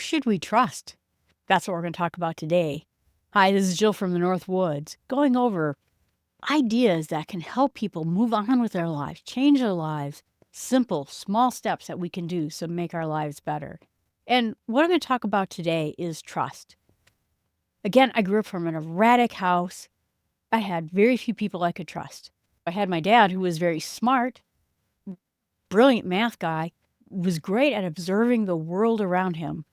should we trust? That's what we're going to talk about today. Hi, this is Jill from the North Woods, going over ideas that can help people move on with their lives, change their lives, simple, small steps that we can do to make our lives better. And what I'm going to talk about today is trust. Again, I grew up from an erratic house. I had very few people I could trust. I had my dad, who was very smart, brilliant math guy, was great at observing the world around him,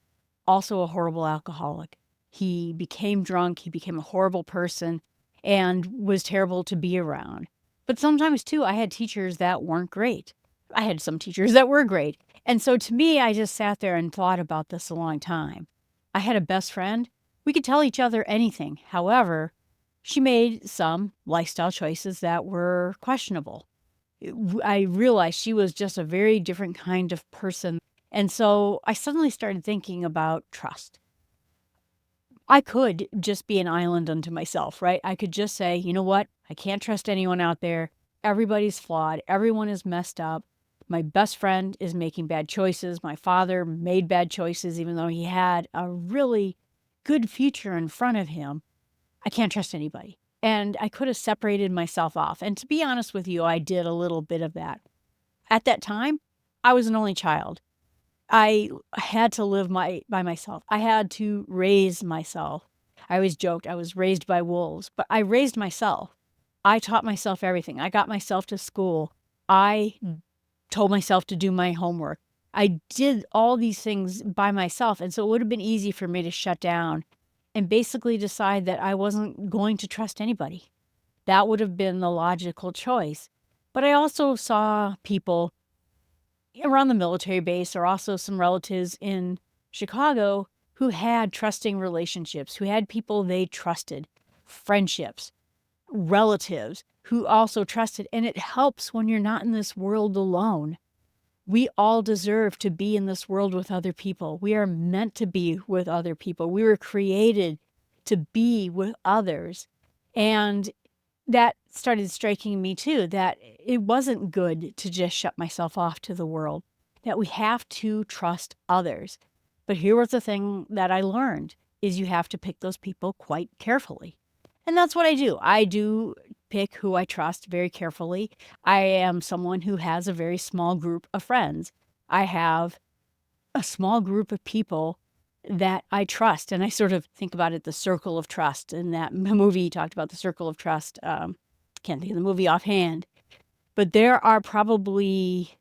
also a horrible alcoholic. He became drunk, he became a horrible person, and was terrible to be around. But sometimes, too, I had teachers that weren't great. I had some teachers that were great. And so to me, I just sat there and thought about this a long time. I had a best friend. We could tell each other anything. However, she made some lifestyle choices that were questionable. I realized she was just a very different kind of person. And so I suddenly started thinking about trust. I could just be an island unto myself, right? I could just say, you know what? I can't trust anyone out there. Everybody's flawed. Everyone is messed up. My best friend is making bad choices. My father made bad choices, even though he had a really good future in front of him. I can't trust anybody. And I could have separated myself off. And to be honest with you, I did a little bit of that. At that time, I was an only child. I had to live by myself. I had to raise myself. I always joked I was raised by wolves, but I raised myself. I taught myself everything. I got myself to school. I told myself to do my homework. I did all these things by myself. And so it would have been easy for me to shut down and basically decide that I wasn't going to trust anybody. That would have been the logical choice. But I also saw people around the military base, or also some relatives in Chicago who had trusting relationships, who had people they trusted, friendships, relatives who also trusted. And it helps when you're not in this world alone. We all deserve to be in this world with other people. We are meant to be with other people. We were created to be with others. And that started striking me too, that it wasn't good to just shut myself off to the world, that we have to trust others. But here was the thing that I learned is you have to pick those people quite carefully. And that's what I do. I do pick who I trust very carefully. I am someone who has a very small group of friends. I have a small group of people that I trust. And I sort of think about it, the circle of trust. In that movie, he talked about the circle of trust. Can't think of the movie offhand. But there are probably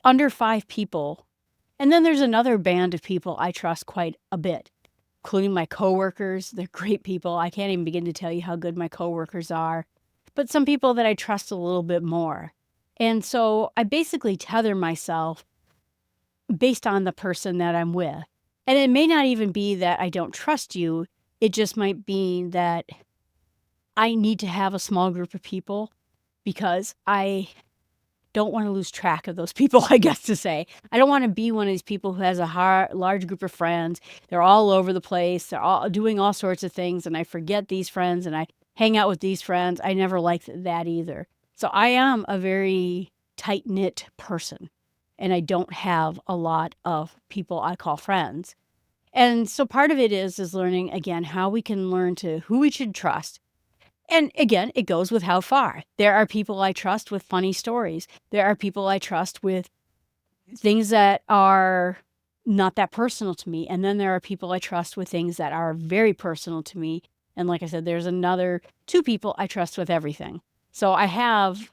under 5 people. And then there's another band of people I trust quite a bit, including my coworkers. They're great people. I can't even begin to tell you how good my coworkers are. But some people that I trust a little bit more. And so I basically tether myself based on the person that I'm with. And it may not even be that I don't trust you. It just might be that I need to have a small group of people because I don't want to lose track of those people, I guess to say. I don't want to be one of these people who has a large group of friends. They're all over the place. They're all doing all sorts of things. And I forget these friends and I hang out with these friends. I never liked that either. So I am a very tight-knit person. And I don't have a lot of people I call friends. And so part of it is learning, again, how we can learn to who we should trust. And again, it goes with how far. There are people I trust with funny stories. There are people I trust with things that are not that personal to me. And then there are people I trust with things that are very personal to me. And like I said, there's another 2 people I trust with everything. So I have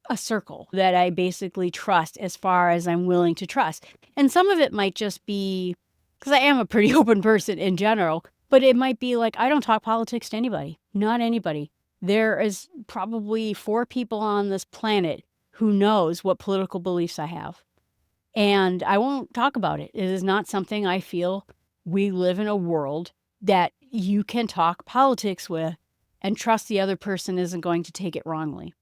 a circle that I basically trust as far as I'm willing to trust. And some of it might just be, because I am a pretty open person in general, but it might be like, I don't talk politics to anybody, not anybody. There is probably 4 people on this planet who knows what political beliefs I have. And I won't talk about it. It is not something I feel. We live in a world that you can talk politics with and trust the other person isn't going to take it wrongly.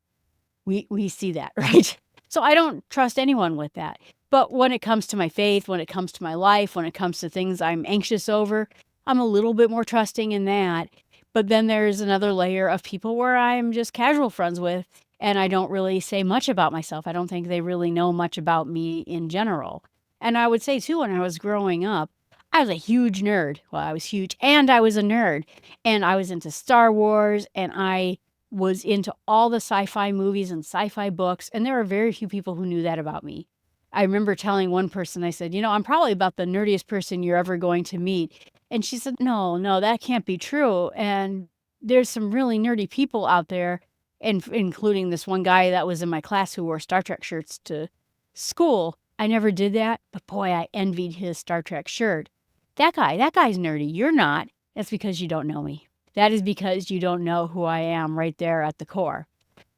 We see that, right? So I don't trust anyone with that. But when it comes to my faith, when it comes to my life, when it comes to things I'm anxious over, I'm a little bit more trusting in that. But then there's another layer of people where I'm just casual friends with, and I don't really say much about myself. I don't think they really know much about me in general. And I would say, too, when I was growing up, I was a huge nerd. Well, I was huge and I was a nerd. And I was into Star Wars and I was into all the sci-fi movies and sci-fi books. And there were very few people who knew that about me. I remember telling one person, I said, I'm probably about the nerdiest person you're ever going to meet. And she said, no, that can't be true. And there's some really nerdy people out there, and including this one guy that was in my class who wore Star Trek shirts to school. I never did that, but boy, I envied his Star Trek shirt. That guy's nerdy. You're not. That's because you don't know me. That is because you don't know who I am right there at the core.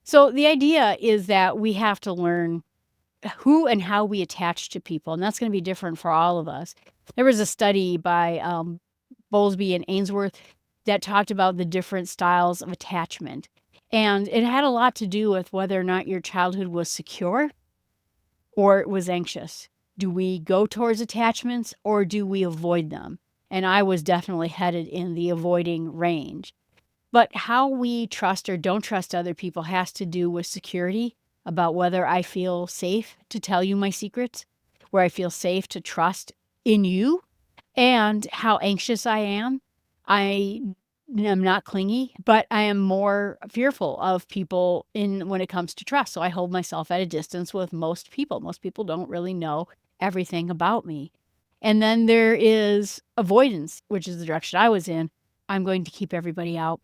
So the idea is that we have to learn who and how we attach to people, and that's going to be different for all of us. There was a study by Bowlesby and Ainsworth that talked about the different styles of attachment, and it had a lot to do with whether or not your childhood was secure or it was anxious. Do we go towards attachments or do we avoid them? And I was definitely headed in the avoiding range. But how we trust or don't trust other people has to do with security, about whether I feel safe to tell you my secrets, where I feel safe to trust in you, and how anxious I am. I am not clingy, but I am more fearful of people when it comes to trust. So I hold myself at a distance with most people. Most people don't really know everything about me. And then there is avoidance, which is the direction I was in. I'm going to keep everybody out.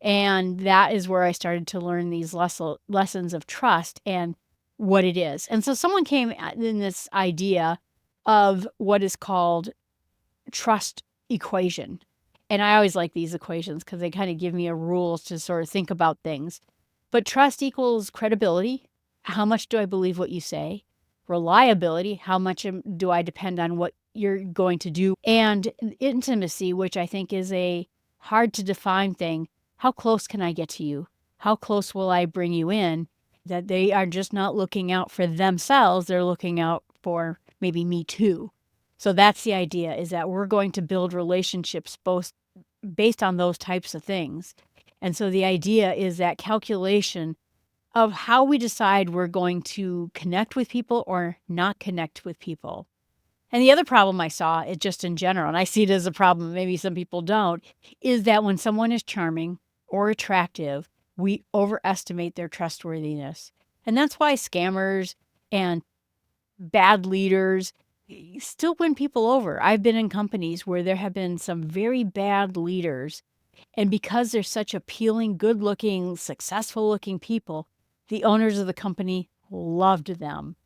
And that is where I started to learn these lessons of trust and what it is. And so someone came in this idea of what is called trust equation. And I always like these equations because they kind of give me a rules to sort of think about things. But trust equals credibility. How much do I believe what you say? Reliability. How much do I depend on what you're going to do? And intimacy, which I think is a hard to define thing. How close can I get to you? How close will I bring you in? That they are just not looking out for themselves. They're looking out for maybe me too. So that's the idea, is that we're going to build relationships both based on those types of things. And so the idea is that calculation of how we decide we're going to connect with people or not connect with people. And the other problem I saw, is just in general, and I see it as a problem, maybe some people don't, is that when someone is charming or attractive, we overestimate their trustworthiness. And that's why scammers and bad leaders still win people over. I've been in companies where there have been some very bad leaders, and because they're such appealing, good-looking, successful-looking people, the owners of the company loved them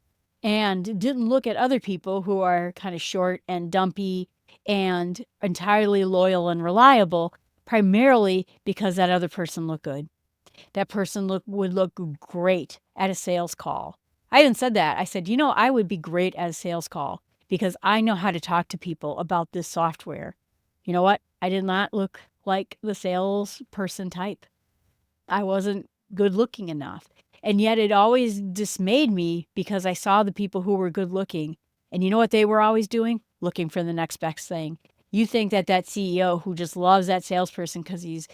and didn't look at other people who are kind of short and dumpy and entirely loyal and reliable, primarily because that other person looked good. That person would look great at a sales call. I even said that. I said, I would be great at a sales call because I know how to talk to people about this software. You know what? I did not look like the salesperson type. I wasn't good looking enough. And yet it always dismayed me because I saw the people who were good looking. And you know what they were always doing? Looking for the next best thing. You think that CEO who just loves that salesperson because he's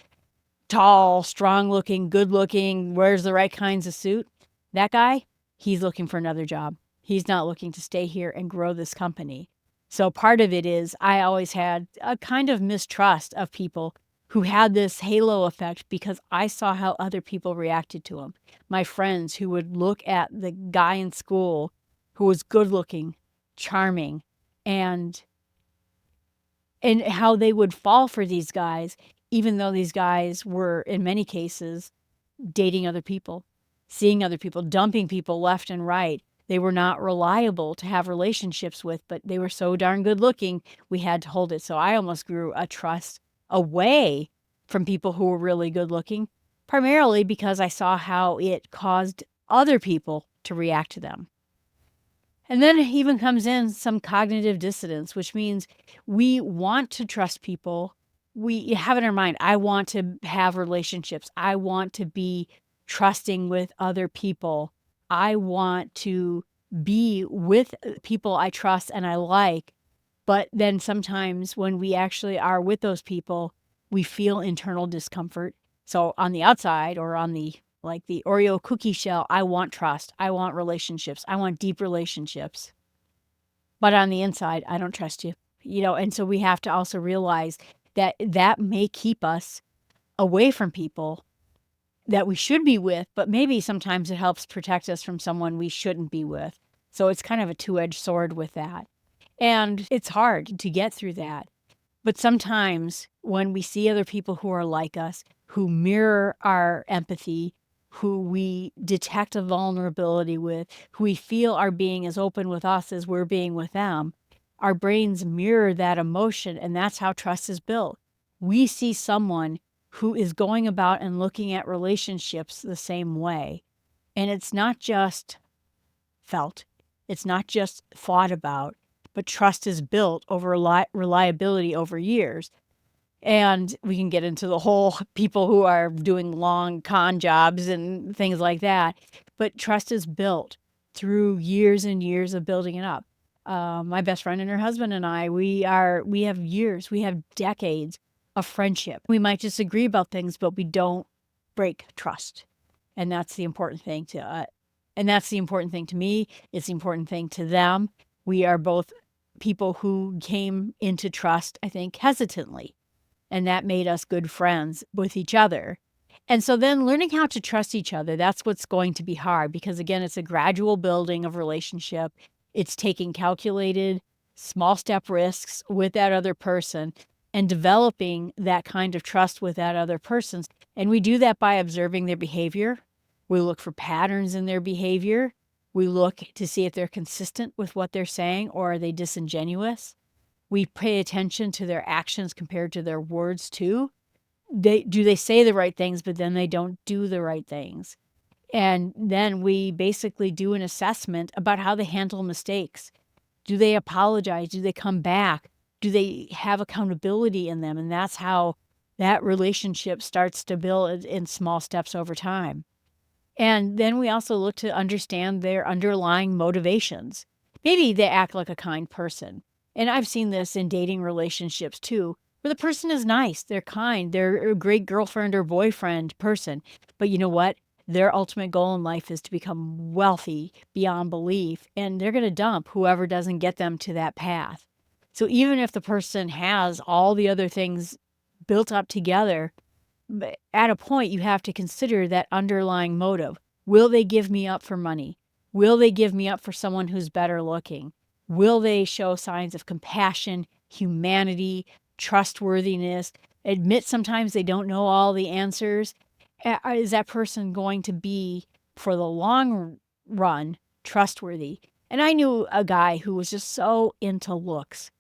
tall, strong looking, good looking, wears the right kinds of suit, that guy, he's looking for another job. He's not looking to stay here and grow this company. So part of it is I always had a kind of mistrust of people who had this halo effect because I saw how other people reacted to him. My friends who would look at the guy in school who was good looking, charming, and how they would fall for these guys, even though these guys were, in many cases, dating other people, seeing other people, dumping people left and right. They were not reliable to have relationships with, but they were so darn good looking, we had to hold it. So I almost grew a trust away from people who were really good looking, primarily because I saw how it caused other people to react to them. And then it even comes in some cognitive dissonance, which means we want to trust people. We have in our mind, I want to have relationships. I want to be trusting with other people. I want to be with people I trust and I like. But then sometimes when we actually are with those people, we feel internal discomfort. So on the outside or on the Oreo cookie shell, I want trust. I want relationships. I want deep relationships. But on the inside, I don't trust you. and so we have to also realize that that may keep us away from people that we should be with, but maybe sometimes it helps protect us from someone we shouldn't be with. So it's kind of a two-edged sword with that. And it's hard to get through that. But sometimes when we see other people who are like us, who mirror our empathy, who we detect a vulnerability with, who we feel are being as open with us as we're being with them, our brains mirror that emotion, and that's how trust is built. We see someone who is going about and looking at relationships the same way. And it's not just felt, it's not just thought about, but trust is built over reliability over years. And we can get into the whole people who are doing long con jobs and things like that. But trust is built through years and years of building it up. My best friend and her husband and I, we have years, we have decades of friendship. We might disagree about things, but we don't break trust. And that's the important thing to me. It's the important thing to them. We are both people who came into trust, I think, hesitantly. And that made us good friends with each other. And so then learning how to trust each other, that's what's going to be hard because, again, it's a gradual building of relationship. It's taking calculated, small step risks with that other person and developing that kind of trust with that other person. And we do that by observing their behavior. We look for patterns in their behavior. We look to see if they're consistent with what they're saying or are they disingenuous. We pay attention to their actions compared to their words too. Do they say the right things, but then they don't do the right things? And then we basically do an assessment about how they handle mistakes. Do they apologize? Do they come back? Do they have accountability in them? And that's how that relationship starts to build in small steps over time. And then we also look to understand their underlying motivations. Maybe they act like a kind person. And I've seen this in dating relationships too, where the person is nice, they're kind, they're a great girlfriend or boyfriend person. But you know what? Their ultimate goal in life is to become wealthy beyond belief, and they're going to dump whoever doesn't get them to that path. So even if the person has all the other things built up together, at a point you have to consider that underlying motive. Will they give me up for money? Will they give me up for someone who's better looking? Will they show signs of compassion, humanity, trustworthiness, admit sometimes they don't know all the answers? Is that person going to be, for the long run, trustworthy? And I knew a guy who was just so into looks.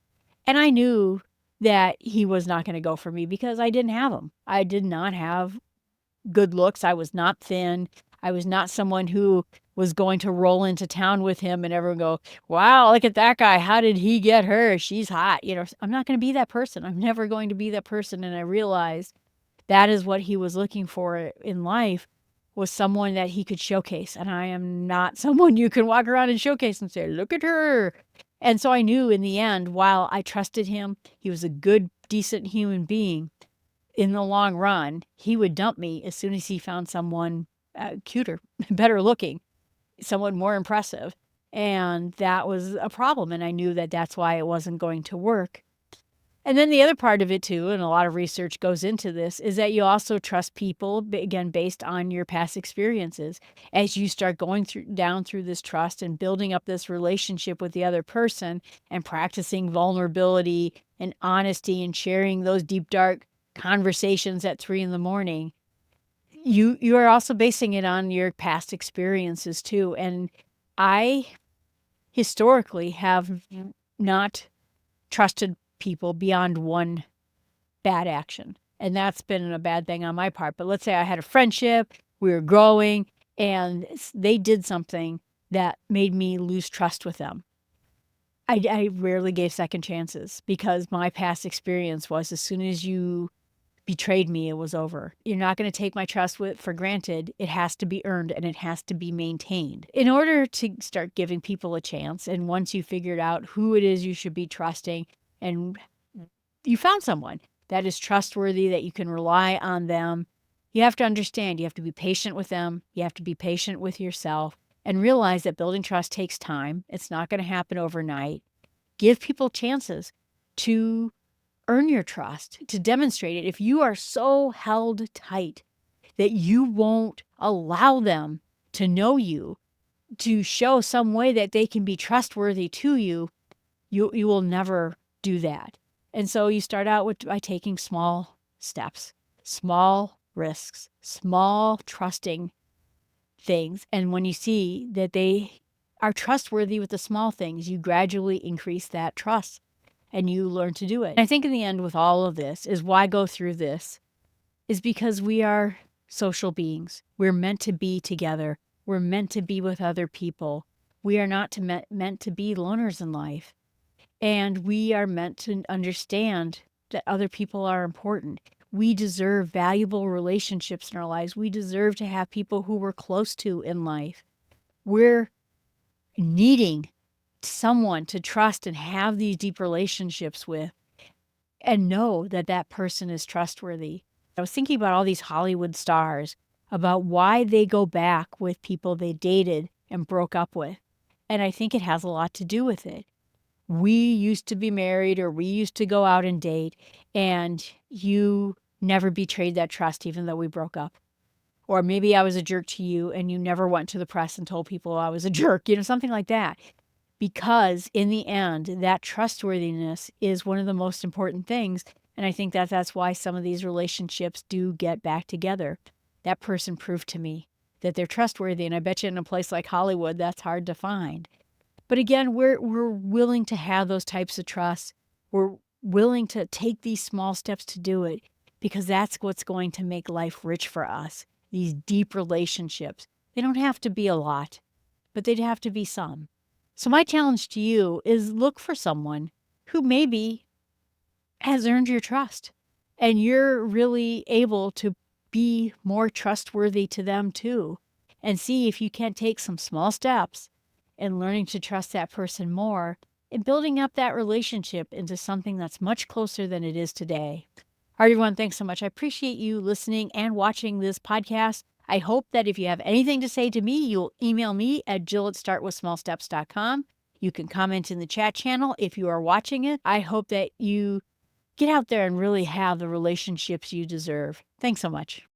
And I knew that he was not going to go for me because I didn't have them. I did not have good looks. I was not thin. I was not someone who was going to roll into town with him and everyone go, wow, look at that guy. How did he get her? She's hot. I'm not going to be that person. I'm never going to be that person. And I realized that is what he was looking for in life, was someone that he could showcase. And I am not someone you can walk around and showcase and say, look at her. And so I knew in the end, while I trusted him, he was a good, decent human being. In the long run, he would dump me as soon as he found someone cuter, better looking, someone more impressive. And that was a problem. And I knew that that's why it wasn't going to work. And then the other part of it too, and a lot of research goes into this, is that you also trust people, again, based on your past experiences. As you start going down through this trust and building up this relationship with the other person and practicing vulnerability and honesty and sharing those deep, dark conversations at 3 a.m, you are also basing it on your past experiences too. And I historically have not trusted people beyond one bad action. And that's been a bad thing on my part. But let's say I had a friendship, we were growing, and they did something that made me lose trust with them. I rarely gave second chances because my past experience was as soon as you betrayed me, it was over. You're not going to take my trust for granted. It has to be earned and it has to be maintained. In order to start giving people a chance, and once you figured out who it is you should be trusting, and you found someone that is trustworthy, that you can rely on them, you have to understand, you have to be patient with them. You have to be patient with yourself and realize that building trust takes time. It's not going to happen overnight. Give people chances. to earn your trust, to demonstrate it. If you are so held tight that you won't allow them to know you, to show some way that they can be trustworthy to you, you will never do that. And so you start out by taking small steps, small risks, small trusting things. And when you see that they are trustworthy with the small things, you gradually increase that trust and you learn to do it. And I think in the end with all of this is why go through this is because we are social beings. We're meant to be together. We're meant to be with other people. We are not meant to be loners in life. And we are meant to understand that other people are important. We deserve valuable relationships in our lives. We deserve to have people who we're close to in life. We're needing someone to trust and have these deep relationships with and know that that person is trustworthy. I was thinking about all these Hollywood stars, about why they go back with people they dated and broke up with. And I think it has a lot to do with it. We used to be married or we used to go out and date, and you never betrayed that trust even though we broke up. Or maybe I was a jerk to you and you never went to the press and told people I was a jerk, something like that. Because in the end, that trustworthiness is one of the most important things. And I think that's why some of these relationships do get back together. That person proved to me that they're trustworthy. And I bet you in a place like Hollywood, that's hard to find. But again, we're willing to have those types of trust. We're willing to take these small steps to do it because that's what's going to make life rich for us. These deep relationships. They don't have to be a lot, but they'd have to be some. So my challenge to you is look for someone who maybe has earned your trust and you're really able to be more trustworthy to them too, and see if you can't take some small steps in learning to trust that person more and building up that relationship into something that's much closer than it is today. All right, everyone, thanks so much. I appreciate you listening and watching this podcast. I hope that if you have anything to say to me, you'll email me at jill@startwithsmallsteps.com. You can comment in the chat channel if you are watching it. I hope that you get out there and really have the relationships you deserve. Thanks so much.